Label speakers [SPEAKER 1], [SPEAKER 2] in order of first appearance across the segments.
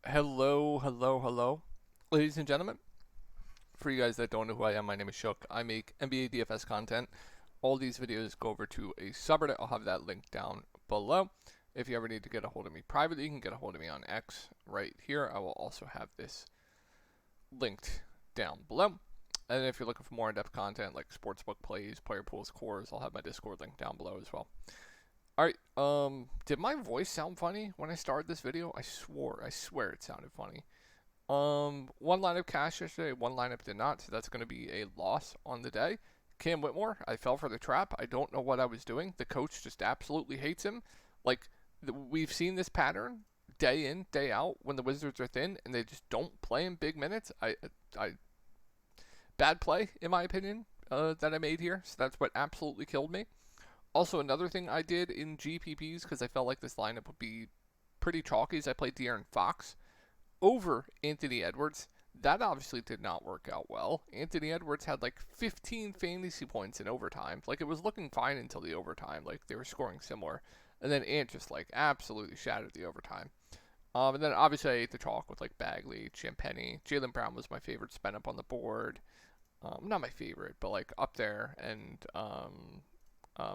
[SPEAKER 1] Hello, hello, hello. Ladies and gentlemen, for you guys that don't know who I am, my name is Shook. I make NBA DFS content. All these videos go over to a subreddit. I'll have that link down below. If you ever need to get a hold of me privately, you can get a hold of me on X right here. I will also have this linked down below. And if you're looking for more in-depth content like sportsbook plays, player pools, cores, I'll have my Discord link down below as well. Alright, did my voice sound funny when I started this video? I swear it sounded funny. One lineup cashed yesterday, one lineup did not, so that's going to be a loss on the day. Cam Whitmore, I fell for the trap. I don't know what I was doing. The coach just absolutely hates him. Like, we've seen this pattern day in, day out when the Wizards are thin and they just don't play in big minutes. Bad play, in my opinion, that I made here, so that's what absolutely killed me. Also, another thing I did in GPPs, because I felt like this lineup would be pretty chalky, is I played De'Aaron Fox over Anthony Edwards. That obviously did not work out well. Anthony Edwards had like 15 fantasy points in overtime. Like, it was looking fine until the overtime. Like, they were scoring similar. And then Ant just, like, absolutely shattered the overtime. And then obviously I ate the chalk with, like, Bagley, Champagny. Jaylen Brown was my favorite spin up on the board. Not my favorite, but, like, up there. And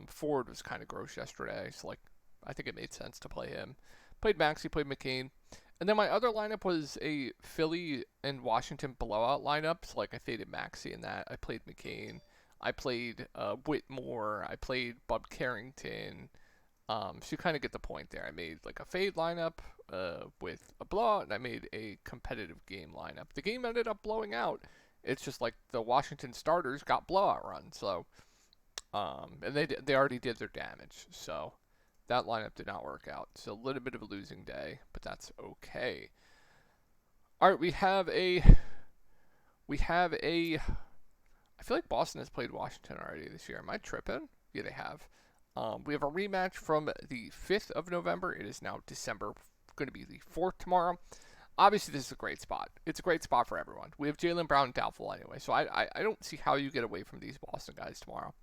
[SPEAKER 1] Ford was kind of gross yesterday, so like I think it made sense to play him. Played Maxey, played McCain, and then my other lineup was a Philly and Washington blowout lineup. So like I faded Maxey in that. I played McCain. I played Whitmore. I played Bub Carrington. So you kind of get the point there. I made like a fade lineup with a blowout, and I made a competitive game lineup. The game ended up blowing out. It's just like the Washington starters got blowout runs, so. And they already did their damage, so that lineup did not work out. So a little bit of a losing day, but that's okay. All right, we have a. I feel like Boston has played Washington already this year. Am I tripping? Yeah, they have. We have a rematch from the 5th of November. It is now December, going to be the 4th tomorrow. Obviously, this is a great spot. It's a great spot for everyone. We have Jaylen Brown doubtful anyway, so I don't see how you get away from these Boston guys tomorrow.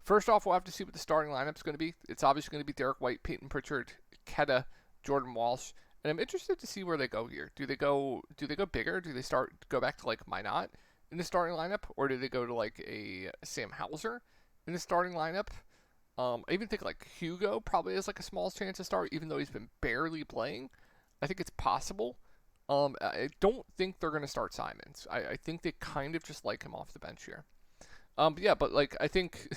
[SPEAKER 1] First off, we'll have to see what the starting lineup is going to be. It's obviously going to be Derek White, Peyton Pritchard, Keta, Jordan Walsh, and I'm interested to see where they go here. Do they go bigger? Do they go back to like Minot in the starting lineup, or do they go to like a Sam Hauser in the starting lineup? I even think like Hugo probably has like a small chance to start, even though he's been barely playing. I think it's possible. I don't think they're going to start Simons. I think they kind of just like him off the bench here. But like I think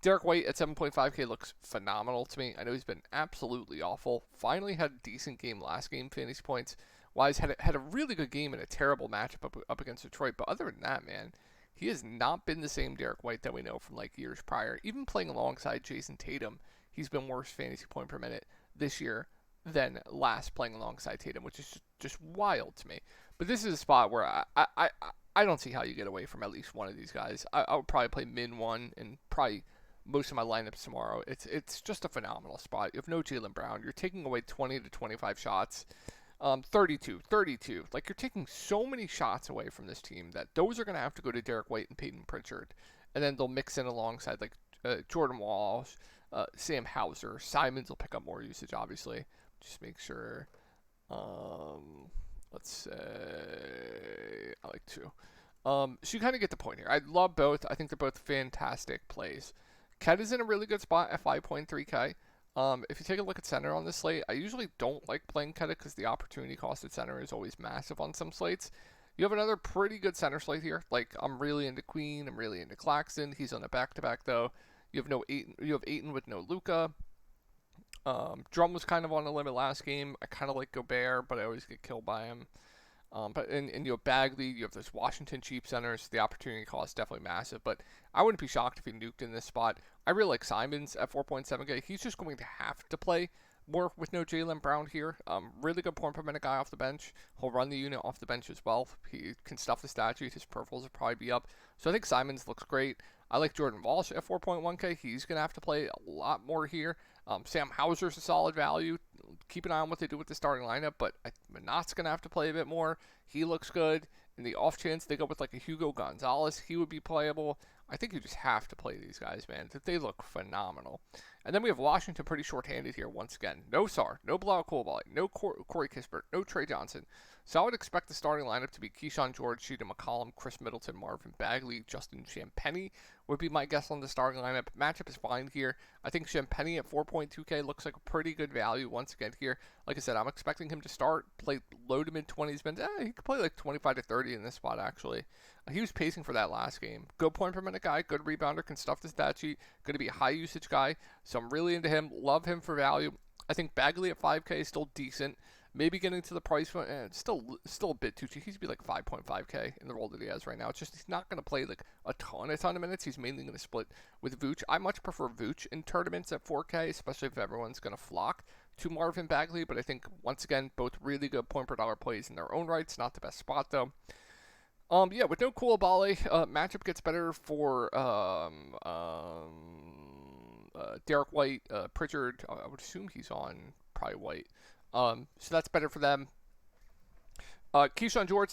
[SPEAKER 1] Derek White at 7.5K looks phenomenal to me. I know he's been absolutely awful. Finally had a decent game last game, fantasy points wise. Had a really good game in a terrible matchup up against Detroit. But other than that, man, he has not been the same Derek White that we know from like years prior. Even playing alongside Jason Tatum, he's been worse fantasy point per minute this year than last playing alongside Tatum, which is just wild to me. But this is a spot where I don't see how you get away from at least one of these guys. I would probably play Min 1 and probably most of my lineups tomorrow. It's just a phenomenal spot. You have no Jaylen Brown. You're taking away 20 to 25 shots. 32. Like, you're taking so many shots away from this team that those are going to have to go to Derek White and Peyton Pritchard. And then they'll mix in alongside, like, Jordan Walsh, Sam Hauser. Simons will pick up more usage, obviously. Just make sure. Let's say I like 2. So you kind of get the point here. I love both. I think they're both fantastic plays. Ket is in a really good spot at 5.3K. If you take a look at center on this slate, I usually don't like playing Keta because the opportunity cost at center is always massive on some slates. You have another pretty good center slate here. Like, I'm really into Queen. I'm really into Claxton. He's on a back-to-back, though. You have Ayton with no Luka. Drum was kind of on the limit last game. I kind of like Gobert, but I always get killed by him. And you have Bagley, you have those Washington cheap centers. The opportunity cost is definitely massive, but I wouldn't be shocked if he nuked in this spot. I really like Simons at 4.7K. He's just going to have to play more with no Jaylen Brown here. Really good point per minute guy off the bench. He'll run the unit off the bench as well. He can stuff the stat sheet. His peripherals will probably be up. So I think Simons looks great. I like Jordan Walsh at 4.1K. He's going to have to play a lot more here. Sam Hauser's a solid value. Keep an eye on what they do with the starting lineup, but Minot's going to have to play a bit more. He looks good. In the off chance they go with like a Hugo Gonzalez, he would be playable. I think you just have to play these guys, man. They look phenomenal. And then we have Washington pretty shorthanded here once again. No Sar, no Blau Coulibaly, no Corey Kispert, no Trey Johnson. So I would expect the starting lineup to be Keyshawn George, Sheeta McCollum, Chris Middleton, Marvin Bagley, Justin Champagnie would be my guess on the starting lineup. Matchup is fine here. I think Champagnie at 4.2K looks like a pretty good value once again here. Like I said, I'm expecting him to start, play low to mid 20s minutes. He could play like 25 to 30 in this spot, actually. He was pacing for that last game. Good point per minute guy, good rebounder, can stuff the stat sheet. Going to be a high usage guy, so I'm really into him. Love him for value. I think Bagley at 5K is still decent. Maybe getting to the price point, still a bit too cheap. He's be like 5.5K in the role that he has right now. It's just he's not going to play like a ton of minutes. He's mainly going to split with Vooch. I much prefer Vooch in tournaments at 4K, especially if everyone's going to flock to Marvin Bagley. But I think, once again, both really good point per dollar plays in their own rights. Not the best spot, though. Yeah, with no Coulibaly, matchup gets better for Derek White, Pritchard. I would assume he's on probably White. So that's better for them. Keyshawn George,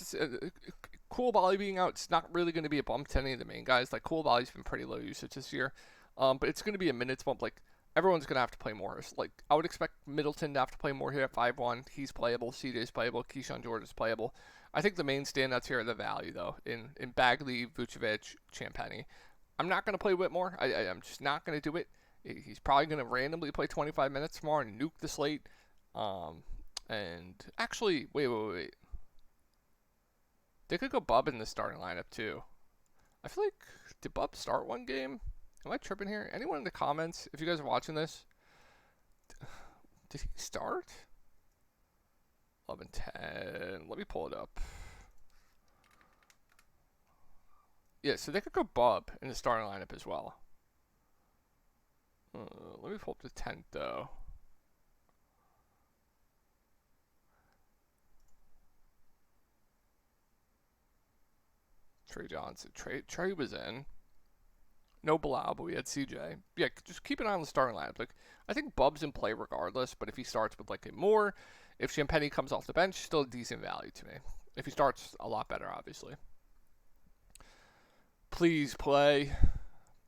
[SPEAKER 1] Coulibaly being out, it's not really going to be a bump to any of the main guys. Like, Coulibaly's been pretty low usage this year. But it's going to be a minutes bump. Like, everyone's going to have to play more. It's like, I would expect Middleton to have to play more here at 5-1. He's playable. CJ's playable. Keyshawn George is playable. I think the main standouts here are the value, though, in Bagley, Vucevic, Champagnie. I'm not going to play Whitmore. I'm just not going to do it. He's probably going to randomly play 25 minutes tomorrow and nuke the slate. And actually, wait. They could go Bub in the starting lineup, too. I feel like, did Bub start one game? Am I tripping here? Anyone in the comments, if you guys are watching this, did he start? 11-10. Let me pull it up. Yeah, so they could go Bub in the starting lineup as well. Let me pull up the 10th, though. Trey Johnson. Trey was in. No Bilal, but we had CJ. Yeah, just keep an eye on the starting lineup. Like, I think Bub's in play regardless, but if he starts with like a Moore, if Champagnie comes off the bench, still a decent value to me. If he starts, a lot better, obviously. Please play.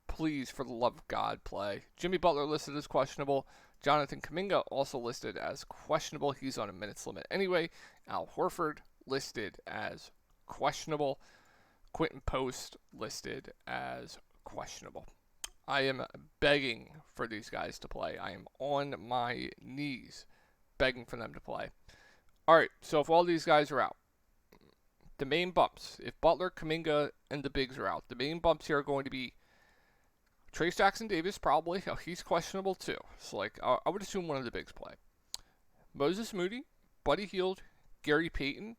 [SPEAKER 1] Please, for the love of God, play. Jimmy Butler listed as questionable. Jonathan Kuminga also listed as questionable. He's on a minutes limit anyway. Al Horford listed as questionable. Quentin Post listed as questionable. I am begging for these guys to play. I am on my knees begging for them to play. All right, so if all these guys are out, the main bumps, if Butler, Kuminga, and the bigs are out, the main bumps here are going to be Trayce Jackson-Davis, probably. Oh, he's questionable too. So, like, I would assume one of the bigs play. Moses Moody, Buddy Hield, Gary Payton.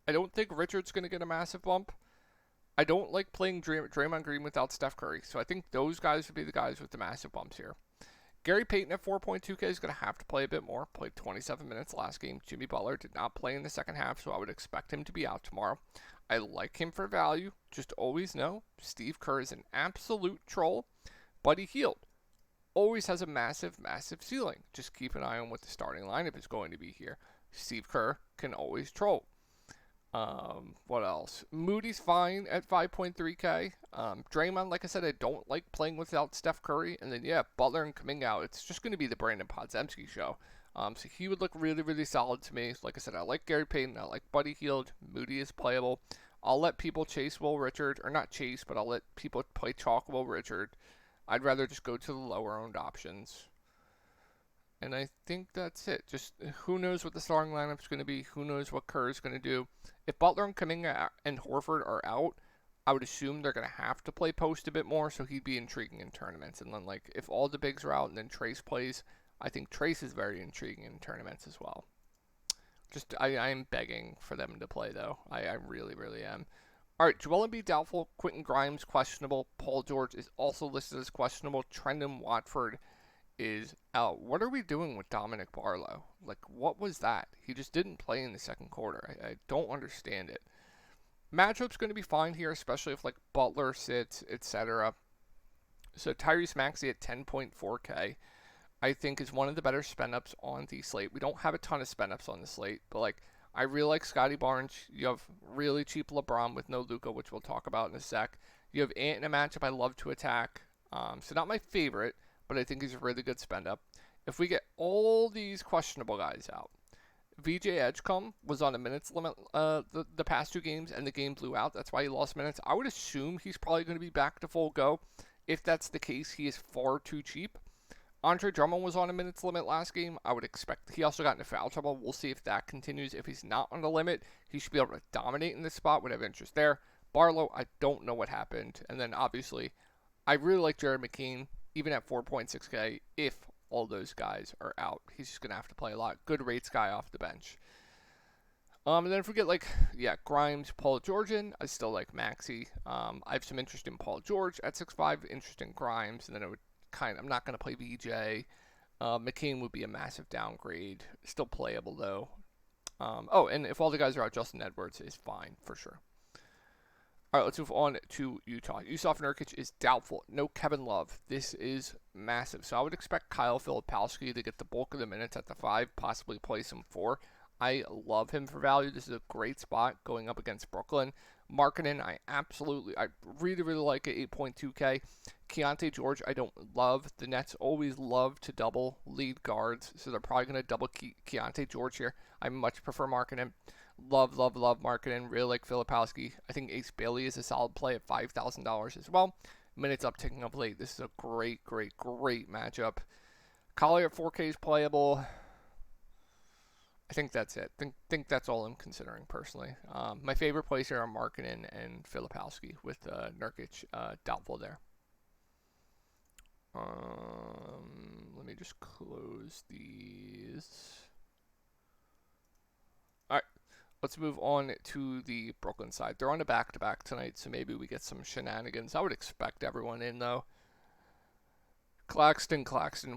[SPEAKER 1] I don't think Richard's going to get a massive bump. I don't like playing Draymond Green without Steph Curry, so I think those guys would be the guys with the massive bumps here. Gary Payton at 4.2K is going to have to play a bit more. Played 27 minutes last game. Jimmy Butler did not play in the second half, so I would expect him to be out tomorrow. I like him for value. Just always know Steve Kerr is an absolute troll. Buddy Hield always has a massive ceiling. Just keep an eye on what the starting lineup is going to be here. Steve Kerr can always troll. What else? Moody's fine at 5.3K. Draymond, like I said, I don't like playing without Steph Curry. And then, yeah, Butler and coming out, it's just going to be the Brandon Podziemski show. So he would look really solid to me. Like I said, I like Gary Payton. I like Buddy Hield. Moody is playable. I'll let people chase Will Richard. Or not chase, but I'll let people play chalk Will Richard. I'd rather just go to the lower-owned options. And I think that's it. Just who knows what the starting lineup's going to be. Who knows what Kerr is going to do. If Butler and Kuminga and Horford are out, I would assume they're going to have to play post a bit more, so he'd be intriguing in tournaments. And then, like, if all the bigs are out and then Trayce plays, I think Trayce is very intriguing in tournaments as well. Just, I'm begging for them to play, though. I really am. All right, Joel Embiid doubtful. Quentin Grimes questionable. Paul George is also listed as questionable. Trendon Watford is out. What are we doing with Dominic Barlow? Like, what was that? He just didn't play in the second quarter. I don't understand it. Matchup's going to be fine here, especially if, like, Butler sits, etc. So Tyrese Maxey at 10.4K, I think, is one of the better spend-ups on the slate. We don't have a ton of spend-ups on the slate, but, like, I really like Scotty Barnes. You have really cheap LeBron with no Luka, which we'll talk about in a sec. You have Ant in a matchup I love to attack. So not my favorite, but I think he's a really good spend up. If we get all these questionable guys out, VJ Edgecombe was on a minutes limit the past 2 games, and the game blew out. That's why he lost minutes. I would assume he's probably going to be back to full go. If that's the case, he is far too cheap. Andre Drummond was on a minutes limit last game. I would expect he also got into foul trouble. We'll see if that continues. If he's not on the limit, he should be able to dominate in this spot. Would have interest there. Barlow, I don't know what happened. And then obviously, I really like Jared McKean, even at 4.6K. If all those guys are out, he's just gonna have to play a lot. Good rates guy off the bench. And then if we get Grimes, Paul Georgian, I still like Maxey. I have some interest in Paul George at 6.5, interest in Grimes, and then it would I'm not going to play VJ. McCain would be a massive downgrade. Still playable, though. And if all the guys are out, Justin Edwards is fine, for sure. All right, let's move on to Utah. Yusuf Nurkic is doubtful. No Kevin Love. This is massive. So I would expect Kyle Filipowski to get the bulk of the minutes at the 5, possibly play some 4. I love him for value. This is a great spot going up against Brooklyn. Markkanen, I really, really like at 8.2K. Keontae George, I don't love. The Nets always love to double lead guards, so they're probably going to double Keontae George here. I much prefer Markkanen. Love Markkanen. Really like Filipowski. I think Ace Bailey is a solid play at $5,000 as well. Minutes up, ticking up late. This is a great matchup. Collier at 4K is playable. I think that's it. Think that's all I'm considering personally. My favorite plays here are Markkanen and Filipowski with Nurkic doubtful there. Let me just close these. All right, let's move on to the Brooklyn side. They're on a back-to-back tonight, so maybe we get some shenanigans. I would expect everyone in, though. Claxton,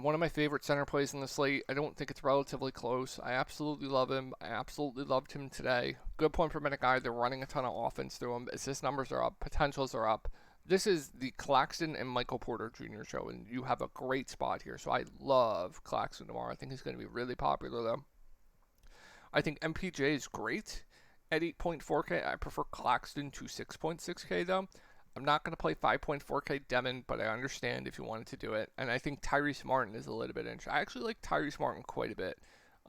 [SPEAKER 1] one of my favorite center plays in the slate. I don't think it's relatively close. I absolutely love him. I absolutely loved him today. Good point per minute guy. They're running a ton of offense through him. Assist numbers are up. Potentials are up. This is the Claxton and Michael Porter Jr. show, and you have a great spot here. So I love Claxton tomorrow. I think he's going to be really popular, though. I think MPJ is great at 8.4K. I prefer Claxton to 6.6K, though. I'm not going to play 5.4K Demon, but I understand if you wanted to do it. And I think Tyrese Martin is a little bit interesting. I actually like Tyrese Martin quite a bit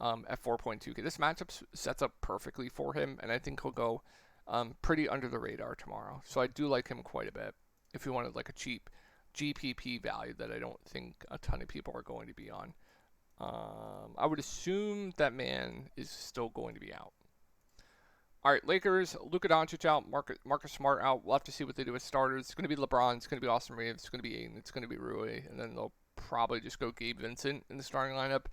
[SPEAKER 1] at 4.2K. This matchup sets up perfectly for him, and I think he'll go pretty under the radar tomorrow. So I do like him quite a bit if you wanted like a cheap GPP value that I don't think a ton of people are going to be on. I would assume that man is still going to be out. All right, Lakers, Luka Doncic out, Marcus Smart out. We'll have to see what they do with starters. It's going to be LeBron. It's going to be Austin Reeves. It's going to be Aiden. It's going to be Rui. And then they'll probably just go Gabe Vincent in the starting lineup.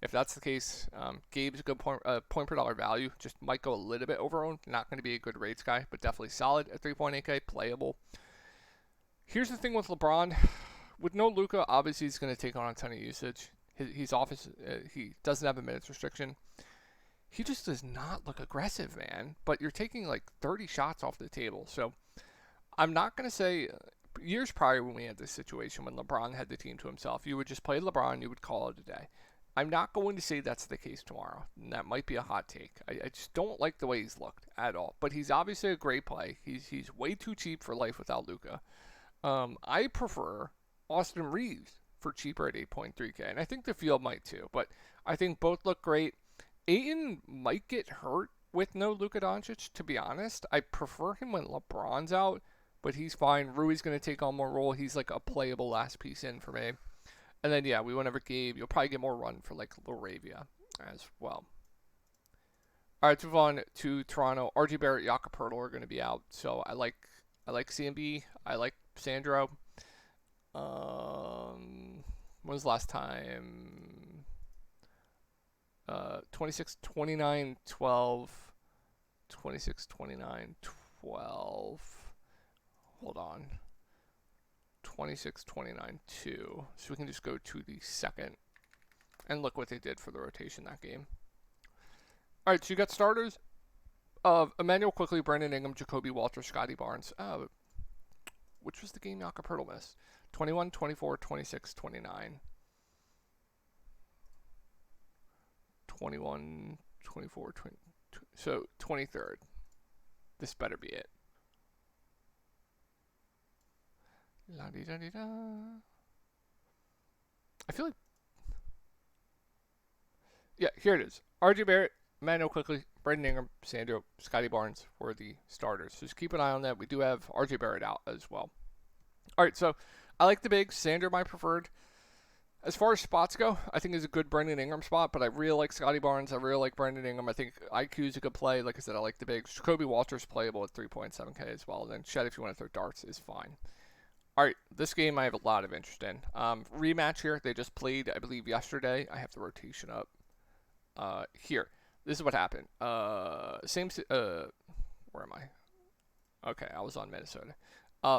[SPEAKER 1] If that's the case, Gabe's a good point per dollar value. Just might go a little bit overowned. Not going to be a good rates guy, but definitely solid at 3.8K, playable. Here's the thing with LeBron. With no Luka, obviously he's going to take on a ton of usage. He doesn't have a minutes restriction. He just does not look aggressive, man. But you're taking like 30 shots off the table. So I'm not going to say years prior when we had this situation when LeBron had the team to himself, you would just play LeBron, you would call it a day. I'm not going to say that's the case tomorrow. And that might be a hot take. I just don't like the way he's looked at all. But he's obviously a great play. He's way too cheap for life without Luka. I prefer Austin Reeves for cheaper at 8.3K. And I think the field might too. But I think both look great. Ayton might get hurt with no Luka Doncic, to be honest. I prefer him when LeBron's out, but he's fine. Rui's going to take on more role. He's like a playable last piece in for me. And then, yeah, we went over Gabe. You'll probably get more run for like Laravia as well. All right, let's move on to Toronto. RJ Barrett, Jakob Poeltl are going to be out. So I like CMB. I like Sandro. When was the last time? 26, 29, 12, 26, 29, 12. Hold on. 26, 29, 2. So we can just go to the second. And look what they did for the rotation that game. All right, so you got starters of Emmanuel Quickly, Brandon Ingram, Jacoby Walter, Scotty Barnes. Which was the game Jakob Poeltl missed? 21, 24, 26, 29. 21, 24, 20, So 23rd. This better be it. La-di-da-di-da. I feel like... Yeah, here it is. RJ Barrett, Manuel quickly, Brandon Ingram, Sandro, Scotty Barnes were the starters. So just keep an eye on that. We do have RJ Barrett out as well. All right, so I like the bigs. Sandro, my preferred. As far as spots go, I think is a good Brandon Ingram spot, but I really like Scotty Barnes. I really like Brandon Ingram. I think IQ is a good play. Like I said, I like the bigs. Jacoby Walters playable at 3.7K as well. And then Shed, if you want to throw darts, is fine. All right, this game I have a lot of interest in. Rematch here. They just played, I believe, yesterday. I have the rotation up. Here. This is what happened. Where am I? Okay, I was on Minnesota.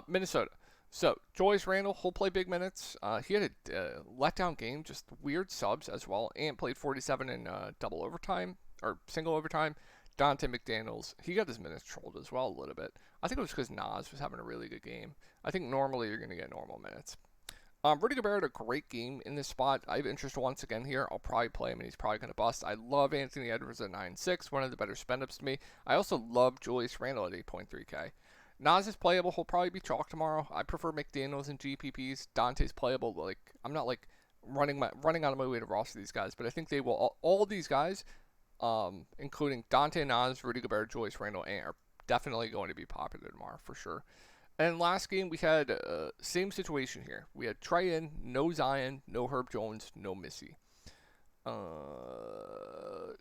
[SPEAKER 1] Minnesota. So, Julius Randle, he'll play big minutes. He had a letdown game, just weird subs as well. Ant played 47 in double overtime, or single overtime. Dante McDaniels, he got his minutes trolled as well a little bit. I think it was because Nas was having a really good game. I think normally you're going to get normal minutes. Rudy Gobert had a great game in this spot. I have interest once again here. I'll probably play him, and he's probably going to bust. I love Anthony Edwards at 9.6, one of the better spend-ups to me. I also love Julius Randle at 8.3K. Nas is playable. He'll probably be chalk tomorrow. I prefer McDaniels and GPPs. Dante's playable. Like, I'm not like running out of my way to roster these guys, but I think they will. All these guys, including Dante, Nas, Rudy Gobert, Julius Randle, and are definitely going to be popular tomorrow for sure. And last game we had same situation here. We had Trey in, no Zion, no Herb Jones, no Missy.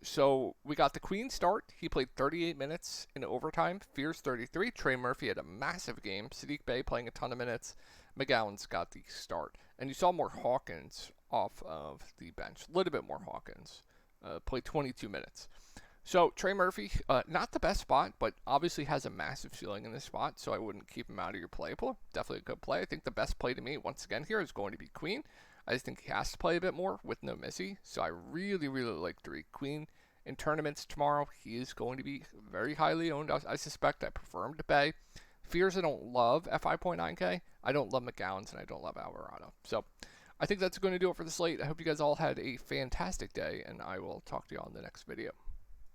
[SPEAKER 1] So we got the Queen start. He played 38 minutes in overtime. Fears 33. Trey Murphy had a massive game. Sadiq Bey playing a ton of minutes. McGowan's got the start. And you saw more Hawkins off of the bench. A little bit more Hawkins. Played 22 minutes. So Trey Murphy, not the best spot, but obviously has a massive ceiling in this spot, so I wouldn't keep him out of your play pool. Definitely a good play. I think the best play to me, once again here, is going to be Queen. I just think he has to play a bit more with no Missy, so I really, really like Derek Queen. In tournaments tomorrow, he is going to be very highly owned. I suspect I prefer him to Bay. Fears I don't love at 5.9K. I don't love McGowan's, and I don't love Alvarado. So I think that's going to do it for the slate. I hope you guys all had a fantastic day, and I will talk to you on the next video.